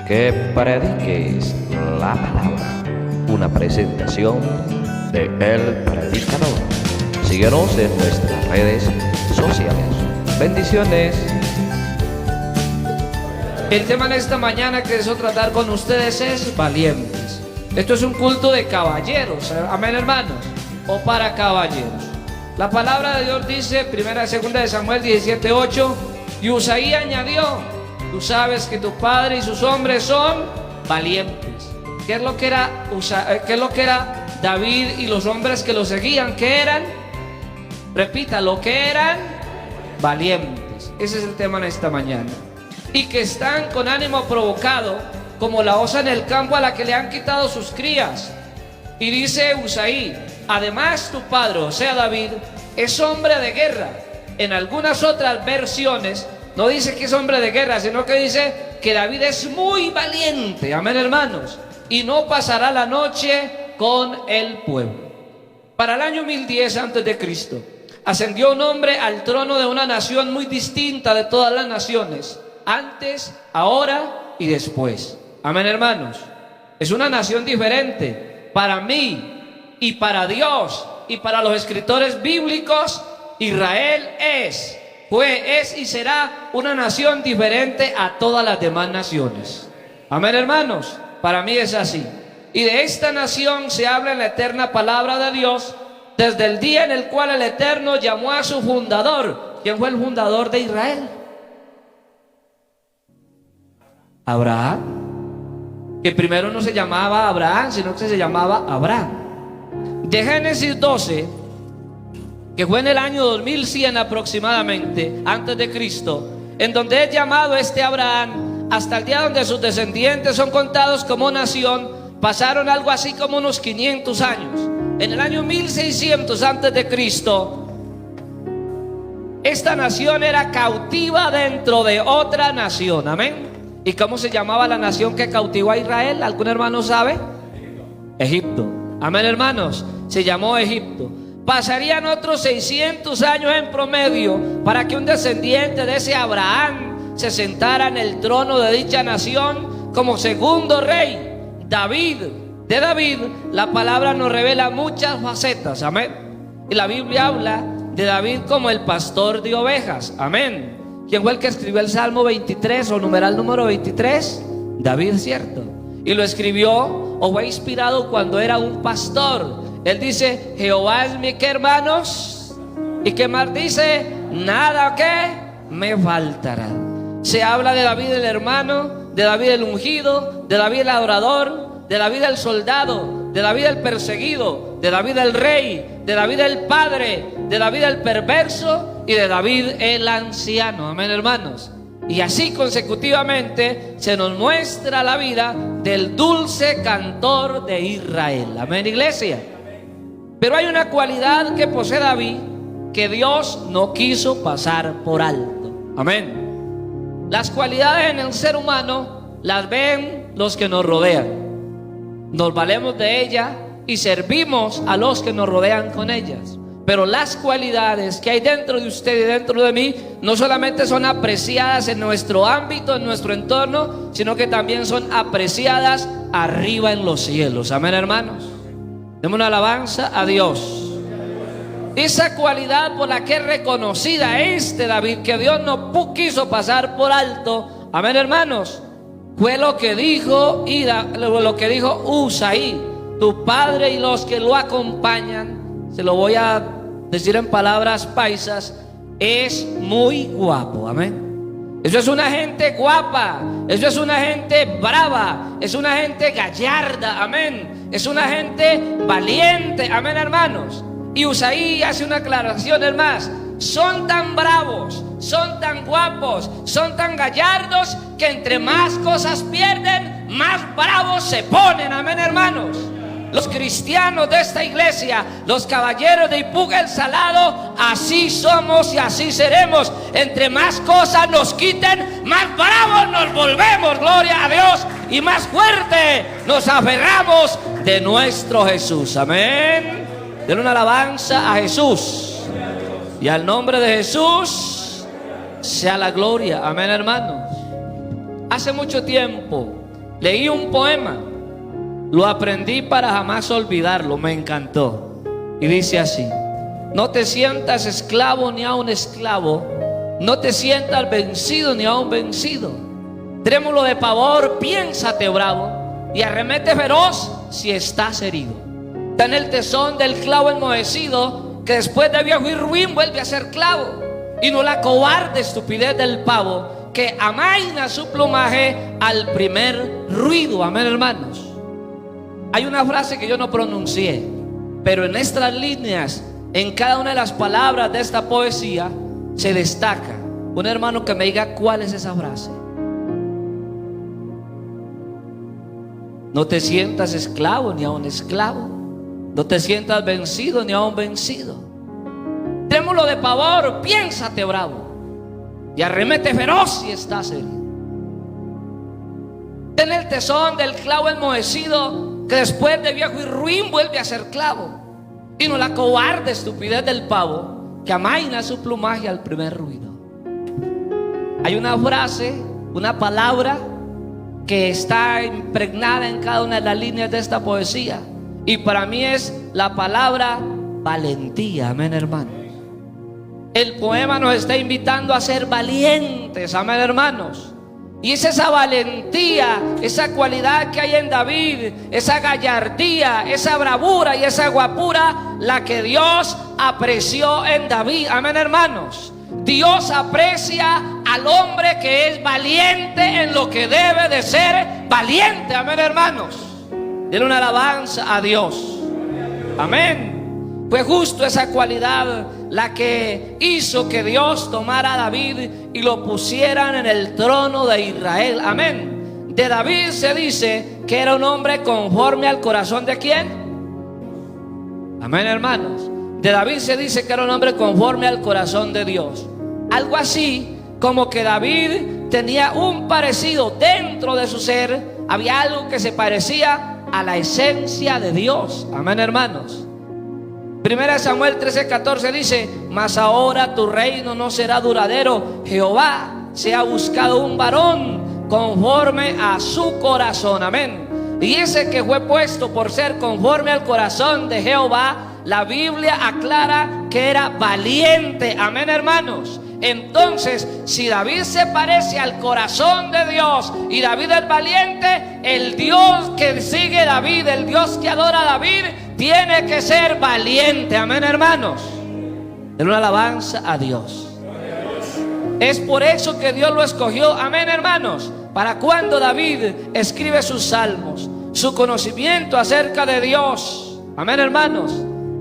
Que prediques la palabra. Una presentación de El Predicador. Síguenos en nuestras redes sociales. Bendiciones. El tema en esta mañana que deseo tratar con ustedes es valientes. Esto es un culto de caballeros, amén, hermanos, o para caballeros. La palabra de Dios dice, primera y segunda de Samuel 17:8, y Usaí añadió: tú sabes que tu padre y sus hombres son valientes. ¿Qué es lo que era David y los hombres que lo seguían? ¿Qué eran? Repita, lo que eran valientes. Ese es el tema en esta mañana. Y que están con ánimo provocado, como la osa en el campo a la que le han quitado sus crías. Y dice Usaí: además tu padre, o sea David, es hombre de guerra. En algunas otras versiones no dice que es hombre de guerra, sino que dice que David es muy valiente, amén, hermanos, y no pasará la noche con el pueblo. Para el año 1010 antes de Cristo ascendió un hombre al trono de una nación muy distinta de todas las naciones, antes, ahora y después. Amén, hermanos. Es una nación diferente. Para mí y para Dios y para los escritores bíblicos, Israel fue, es y será una nación diferente a todas las demás naciones. Amén, hermanos. Para mí es así. Y de esta nación se habla en la eterna palabra de Dios desde el día en el cual el Eterno llamó a su fundador. ¿Quién fue el fundador de Israel? Abraham, que primero no se llamaba Abraham, sino que se llamaba Abraham. De Génesis 12, que fue en el año 2100 aproximadamente, antes de Cristo, en donde es llamado Abraham, hasta el día donde sus descendientes son contados como nación, pasaron algo así como unos 500 años. En el año 1600 antes de Cristo, esta nación era cautiva dentro de otra nación, amén. ¿Y cómo se llamaba la nación que cautivó a Israel? ¿Algún hermano sabe? Egipto. Amén, hermanos. Se llamó Egipto. Pasarían otros 600 años en promedio para que un descendiente de ese Abraham se sentara en el trono de dicha nación como segundo rey, David. De David, la palabra nos revela muchas facetas, amén. Y la Biblia habla de David como el pastor de ovejas, amén. ¿Quién fue el que escribió el Salmo 23 o numeral número 23? David, ¿cierto? Y lo escribió o fue inspirado cuando era un pastor. Él dice: Jehová es mi, ¿qué, hermanos? ¿Y qué más dice? Nada que me faltará. Se habla de David el hermano, de David el ungido, de David el adorador, de David el soldado, de David el perseguido, de David el rey, de David el padre, de David el perverso y de David el anciano. Amén, hermanos. Y así consecutivamente se nos muestra la vida del dulce cantor de Israel. Amén, iglesia. Pero hay una cualidad que posee David que Dios no quiso pasar por alto. Amén. Las cualidades en el ser humano las ven los que nos rodean. Nos valemos de ellas y servimos a los que nos rodean con ellas. Pero las cualidades que hay dentro de usted y dentro de mí no solamente son apreciadas en nuestro ámbito, en nuestro entorno, sino que también son apreciadas arriba en los cielos. Amén, hermanos. Demos una alabanza a Dios. Esa cualidad por la que es reconocida David, que Dios no quiso pasar por alto, amén, hermanos, fue lo que dijo Usaí, tu padre y los que lo acompañan. Se lo voy a decir en palabras paisas: es muy guapo, amén. Eso es una gente guapa, eso es una gente brava, es una gente gallarda, amén. Es una gente valiente, amén, hermanos. Y Usaí hace una aclaración, más: son tan bravos, son tan guapos, son tan gallardos, que entre más cosas pierden, más bravos se ponen, amén, hermanos. Los cristianos de esta iglesia, los caballeros de Ipuga el Salado, así somos y así seremos. Entre más cosas nos quiten, más bravos nos volvemos, gloria a Dios, y más fuerte nos aferramos de nuestro Jesús. Amén. Denle una alabanza a Jesús. Y al nombre de Jesús sea la gloria. Amén, hermanos. Hace mucho tiempo leí un poema, lo aprendí para jamás olvidarlo, me encantó. Y dice así: no te sientas esclavo ni aun esclavo, no te sientas vencido ni aun vencido. Trémulo de pavor, piénsate bravo, y arremete feroz si estás herido. Ten el tesón del clavo enmohecido, que después de viejo y ruin vuelve a ser clavo. Y no la cobarde estupidez del pavo, que amaina su plumaje al primer ruido. Amén, hermanos. Hay una frase que yo no pronuncié, pero en estas líneas, en cada una de las palabras de esta poesía, se destaca. Un hermano que me diga cuál es esa frase. No te sientas esclavo ni aun esclavo, no te sientas vencido ni aun vencido. Trémulo de pavor, piénsate bravo, y arremete feroz si estás herido. Ten el tesón del clavo enmohecido, que después de viejo y ruin vuelve a ser clavo. Y no la cobarde estupidez del pavo, que amaina su plumaje al primer ruido. Hay una frase, una palabra que está impregnada en cada una de las líneas de esta poesía, y para mí es la palabra valentía. Amén, hermanos. El poema nos está invitando a ser valientes. Amén, hermanos. Y es esa valentía, esa cualidad que hay en David, esa gallardía, esa bravura y esa guapura, la que Dios apreció en David. Amén, hermanos. Dios aprecia al hombre que es valiente en lo que debe de ser valiente. Amén, hermanos. Denle una alabanza a Dios. Amén. Fue justo esa cualidad la que hizo que Dios tomara a David y lo pusieran en el trono de Israel. Amén. De David se dice que era un hombre conforme al corazón ¿de quién? Amén, hermanos. De David se dice que era un hombre conforme al corazón de Dios. Algo así como que David tenía un parecido dentro de su ser. Había algo que se parecía a la esencia de Dios. Amén, hermanos. Primera Samuel 13:14 dice: mas ahora tu reino no será duradero. Jehová se ha buscado un varón conforme a su corazón. Amén. Y ese que fue puesto por ser conforme al corazón de Jehová, la Biblia aclara que era valiente. Amén, hermanos. Entonces, si David se parece al corazón de Dios y David es valiente, el Dios que sigue David, el Dios que adora a David, tiene que ser valiente. Amén, hermanos. En una alabanza a Dios. Es por eso que Dios lo escogió. Amén, hermanos. Para cuando David escribe sus salmos, su conocimiento acerca de Dios, amén, hermanos,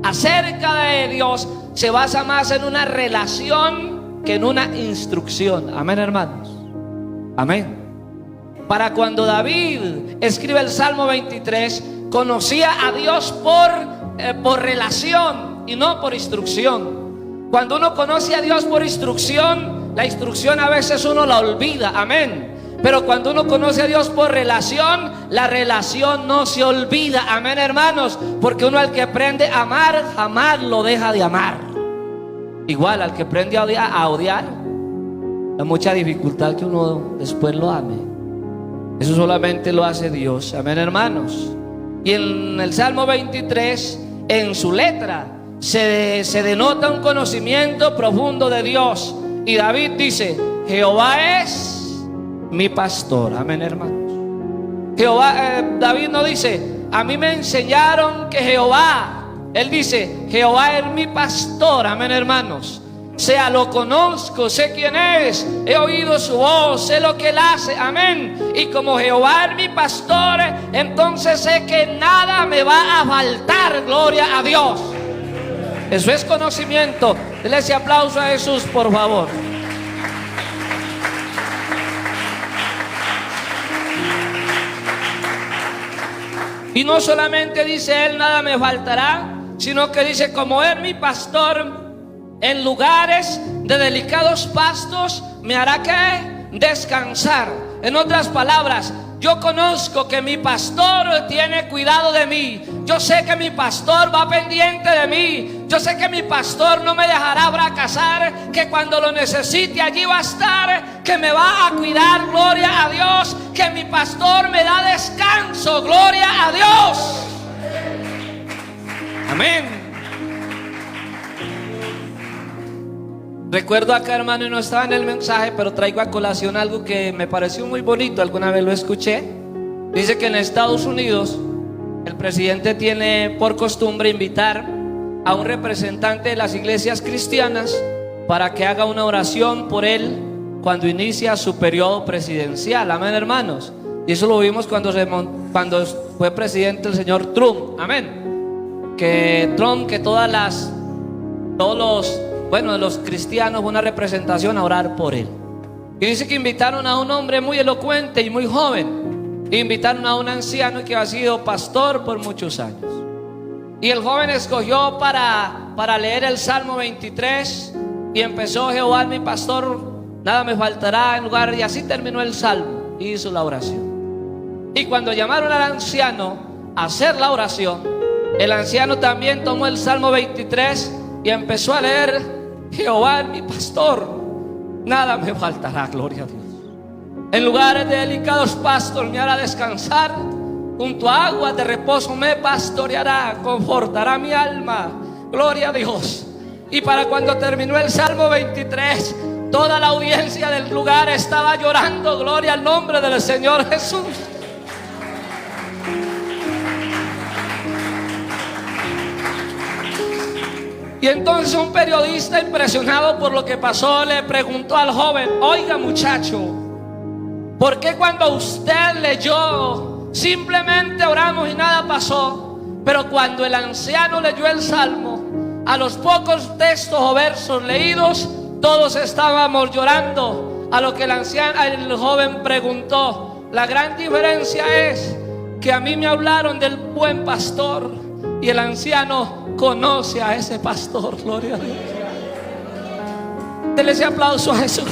acerca de Dios se basa más en una relación que en una instrucción. Amén, hermanos. Amén. Para cuando David escribe el Salmo 23, conocía a Dios por relación y no por instrucción. Cuando uno conoce a Dios por instrucción, la instrucción a veces uno la olvida. Amén. Pero cuando uno conoce a Dios por relación, la relación no se olvida. Amén, hermanos. Porque uno al que aprende a amar, jamás lo deja de amar. Igual al que aprende a odiar, hay mucha dificultad que uno después lo ame. Eso solamente lo hace Dios. Amén, hermanos. Y en el Salmo 23, en su letra, se denota un conocimiento profundo de Dios. Y David dice: Jehová es mi pastor. Amén, hermanos. David no dice: a mí me enseñaron que Jehová. Él dice: Jehová es mi pastor. Amén, hermanos. Sea lo conozco, sé quién es, he oído su voz, sé lo que él hace. Amén. Y como Jehová es mi pastor, entonces sé que nada me va a faltar. Gloria a Dios. Eso es conocimiento. Denle ese aplauso a Jesús, por favor. Y no solamente dice él: nada me faltará, sino que dice: como es mi pastor, en lugares de delicados pastos me hará que descansar. En otras palabras, yo conozco que mi pastor tiene cuidado de mí. Yo sé que mi pastor va pendiente de mí. Yo sé que mi pastor no me dejará fracasar, que cuando lo necesite allí va a estar, que me va a cuidar, gloria a Dios, que mi pastor me da descanso, gloria a Dios. Amén. Recuerdo acá, hermano, y no estaba en el mensaje, pero traigo a colación algo que me pareció muy bonito, alguna vez lo escuché. Dice que en Estados Unidos el presidente tiene por costumbre invitar a un representante de las iglesias cristianas para que haga una oración por él cuando inicia su periodo presidencial. Amén, hermanos. Y eso lo vimos cuando fue presidente el señor Trump. Amén. Que Trump, que los cristianos, una representación a orar por él. Y dice que invitaron a un hombre muy elocuente y muy joven. Invitaron a un anciano que ha sido pastor por muchos años. Y el joven escogió para leer el Salmo 23 y empezó: Jehová mi pastor, nada me faltará en lugar. Y así terminó el Salmo y hizo la oración. Y cuando llamaron al anciano a hacer la oración, el anciano también tomó el Salmo 23 y empezó a leer: Jehová mi pastor, nada me faltará, gloria a Dios. En lugares de delicados pastos me hará descansar, junto a aguas de reposo me pastoreará, confortará mi alma, gloria a Dios. Y para cuando terminó el Salmo 23, toda la audiencia del lugar estaba llorando, gloria al nombre del Señor Jesús. Y entonces un periodista, impresionado por lo que pasó, le preguntó al joven: oiga, muchacho, ¿por qué cuando usted leyó simplemente oramos y nada pasó? Pero cuando el anciano leyó el Salmo, a los pocos textos o versos leídos, todos estábamos llorando. A lo que el joven preguntó: la gran diferencia es que a mí me hablaron del buen pastor y el anciano conoce a ese pastor. Gloria a Dios. Denle ese aplauso a Jesús.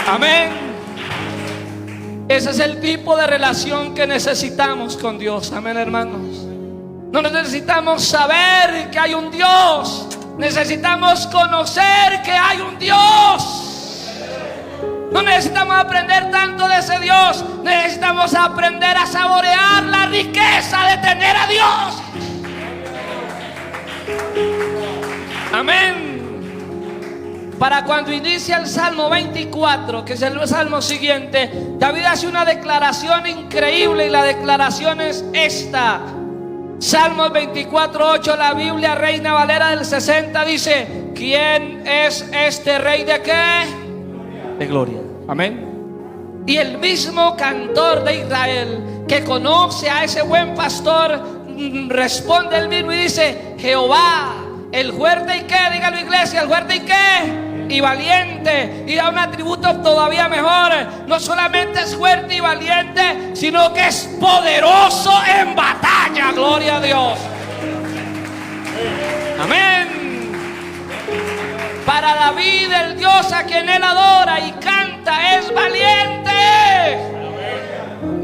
Amén. Ese es el tipo de relación que necesitamos con Dios. Amén, hermanos. No necesitamos saber que hay un Dios, necesitamos conocer que hay un Dios. No necesitamos aprender tanto de ese Dios, necesitamos aprender a saborear la riqueza de tener a Dios. Amén. Para cuando inicia el Salmo 24, que es el salmo siguiente, David hace una declaración increíble, y la declaración es esta. Salmos 24:8, la Biblia Reina Valera del 60 dice: ¿quién es este rey de qué? De gloria. Amén. Y el mismo cantor de Israel, que conoce a ese buen pastor, responde el mismo y dice: Jehová, el fuerte y qué, dígalo iglesia, el fuerte y qué, y valiente. Y da un atributo todavía mejor: no solamente es fuerte y valiente, sino que es poderoso en batalla. Gloria a Dios. Amén. Para David, el Dios a quien él adora y canta es valiente.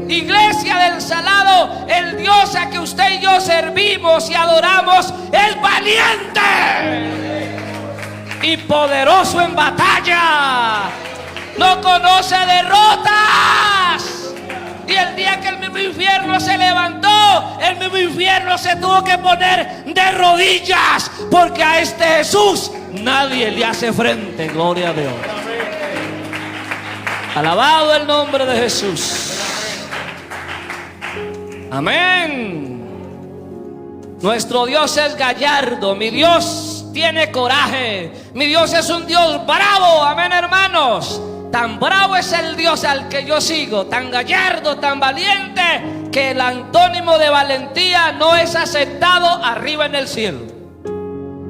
Iglesia del Salado, el Dios a que usted y yo servimos y adoramos es valiente y poderoso en batalla. No conoce derrotas. Y el día que el mismo infierno se levantó, el mismo infierno se tuvo que poner de rodillas, porque a este Jesús nadie le hace frente. Gloria a Dios. Alabado el nombre de Jesús. Amén. Nuestro Dios es gallardo. Mi Dios tiene coraje. Mi Dios es un Dios bravo. Amén, hermanos. Tan bravo es el Dios al que yo sigo, tan gallardo, tan valiente, que el antónimo de valentía no es aceptado arriba en el cielo.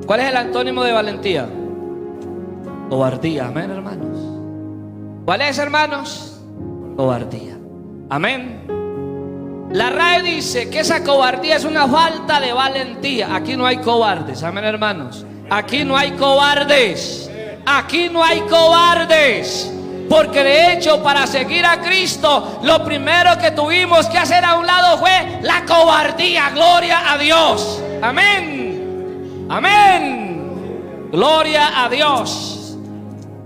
¿Cuál es el antónimo de valentía? Cobardía. Amén, hermanos. ¿Cuál es, hermanos? Cobardía. Amén. La RAE dice que esa cobardía es una falta de valentía. Aquí no hay cobardes. Amén, hermanos. Aquí no hay cobardes. Aquí no hay cobardes. Porque de hecho, para seguir a Cristo, lo primero que tuvimos que hacer a un lado fue la cobardía. Gloria a Dios. Amén. Amén. Gloria a Dios.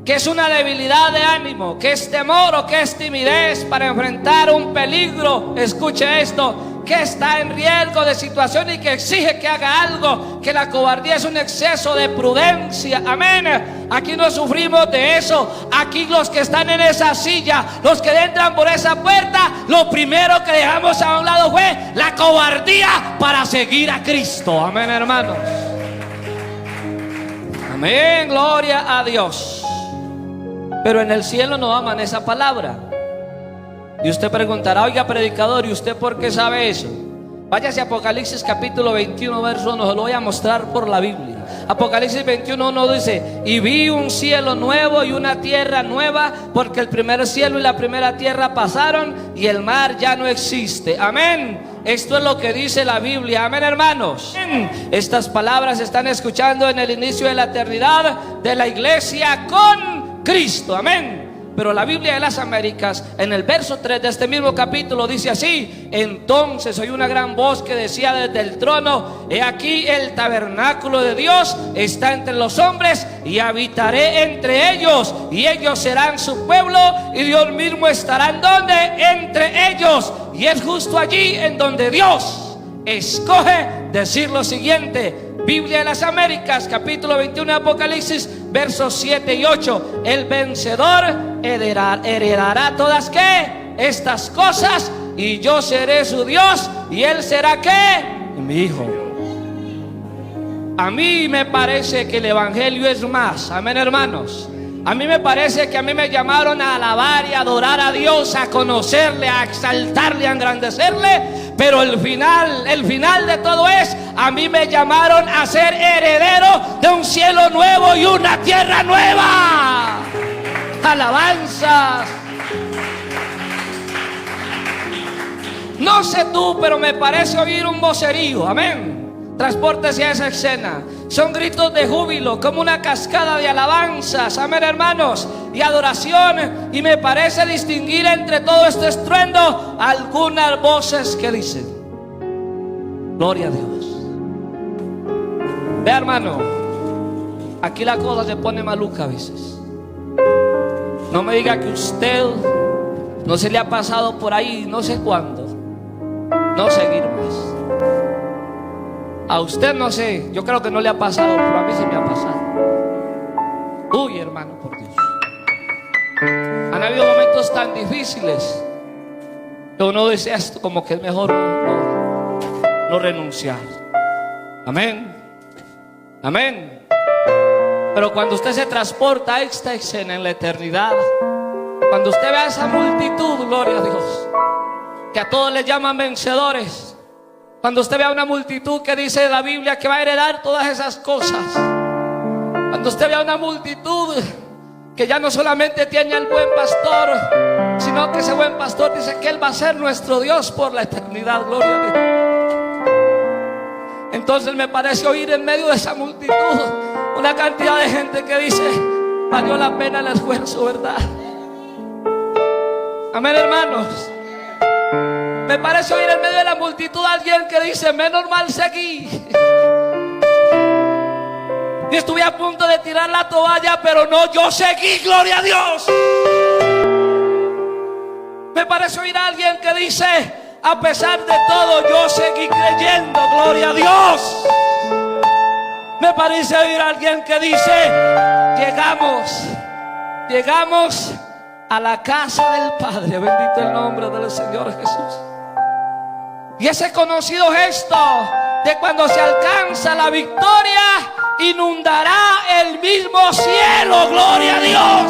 ¿Qué es una debilidad de ánimo? ¿Qué es temor o qué es timidez para enfrentar un peligro? Escuche esto, que está en riesgo de situación y que exige que haga algo. Que la cobardía es un exceso de prudencia. Amén. Aquí no sufrimos de eso. Aquí los que están en esa silla, los que entran por esa puerta, lo primero que dejamos a un lado fue la cobardía para seguir a Cristo. Amén, hermanos. Amén, gloria a Dios. Pero en el cielo no aman esa palabra. Y usted preguntará: oiga, predicador, ¿y usted por qué sabe eso? Váyase a Apocalipsis capítulo 21 verso 1. Se lo voy a mostrar por la Biblia. Apocalipsis 21 1 dice: y vi un cielo nuevo y una tierra nueva, porque el primer cielo y la primera tierra pasaron y el mar ya no existe. Amén. Esto es lo que dice la Biblia. Amén, hermanos. Estas palabras se están escuchando en el inicio de la eternidad de la iglesia con Cristo. Amén. Pero la Biblia de las Américas, en el verso 3 de este mismo capítulo, dice así: entonces oí una gran voz que decía desde el trono: he aquí el tabernáculo de Dios está entre los hombres, y habitaré entre ellos, y ellos serán su pueblo, y Dios mismo estará en donde, entre ellos. Y es justo allí en donde Dios escoge decir lo siguiente. Biblia de las Américas, capítulo 21 de Apocalipsis, versos 7 y 8. El vencedor heredará todas ¿qué? Estas cosas, y yo seré su Dios, y él será ¿qué? Mi hijo. A mí me parece que el evangelio es más. Amén, hermanos. A mí me parece que a mí me llamaron a alabar y adorar a Dios, a conocerle, a exaltarle, a engrandecerle. Pero el final de todo es: a mí me llamaron a ser heredero de un cielo nuevo y una tierra nueva. Alabanzas. No sé tú, pero me parece oír un vocerío. Amén. Transpórtese a esa escena. Son gritos de júbilo, como una cascada de alabanzas. Amén, hermanos. Y adoración. Y me parece distinguir entre todo este estruendo algunas voces que dicen: gloria a Dios. Vea, hermano, aquí la cosa se pone maluca a veces. No me diga que usted no se le ha pasado por ahí, no sé cuándo, no seguir más. A usted no sé, yo creo que no le ha pasado, pero a mí sí me ha pasado. Uy, hermano, por Dios. Han habido momentos tan difíciles que uno desea esto, como que es mejor no renunciar. Amén. Amén. Pero cuando usted se transporta a esta escena en la eternidad, cuando usted ve a esa multitud, gloria a Dios, que a todos les llaman vencedores. Cuando usted vea una multitud que dice la Biblia que va a heredar todas esas cosas. Cuando usted vea una multitud que ya no solamente tiene al buen pastor, sino que ese buen pastor dice que Él va a ser nuestro Dios por la eternidad. Gloria a Dios. Entonces me parece oír en medio de esa multitud una cantidad de gente que dice: valió la pena el esfuerzo, ¿verdad? Amén, hermanos. Me parece oír en medio de la multitud a alguien que dice: menos mal seguí. Y estuve a punto de tirar la toalla, pero no, yo seguí, gloria a Dios. Me parece oír a alguien que dice: a pesar de todo, yo seguí creyendo, gloria a Dios. Me parece oír a alguien que dice: llegamos a la casa del Padre. Bendito el nombre del Señor Jesús. Y ese conocido gesto de cuando se alcanza la victoria inundará el mismo cielo. Gloria a Dios.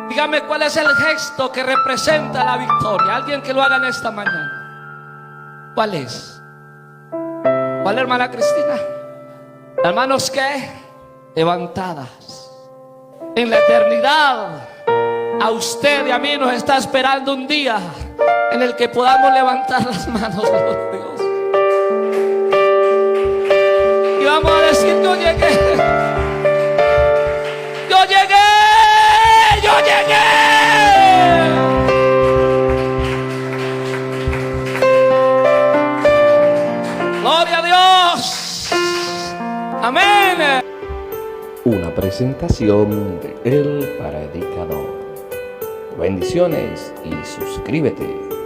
Dígame, ¿cuál es el gesto que representa la victoria? Alguien que lo haga en esta mañana. ¿Cuál es? ¿Cuál, hermana Cristina? Las manos que levantadas. En la eternidad, a usted y a mí nos está esperando un día en el que podamos levantar las manos, gloria a Dios. Y vamos a decir: yo llegué. Yo llegué. Amén. Una presentación de El Predicador. Bendiciones y suscríbete.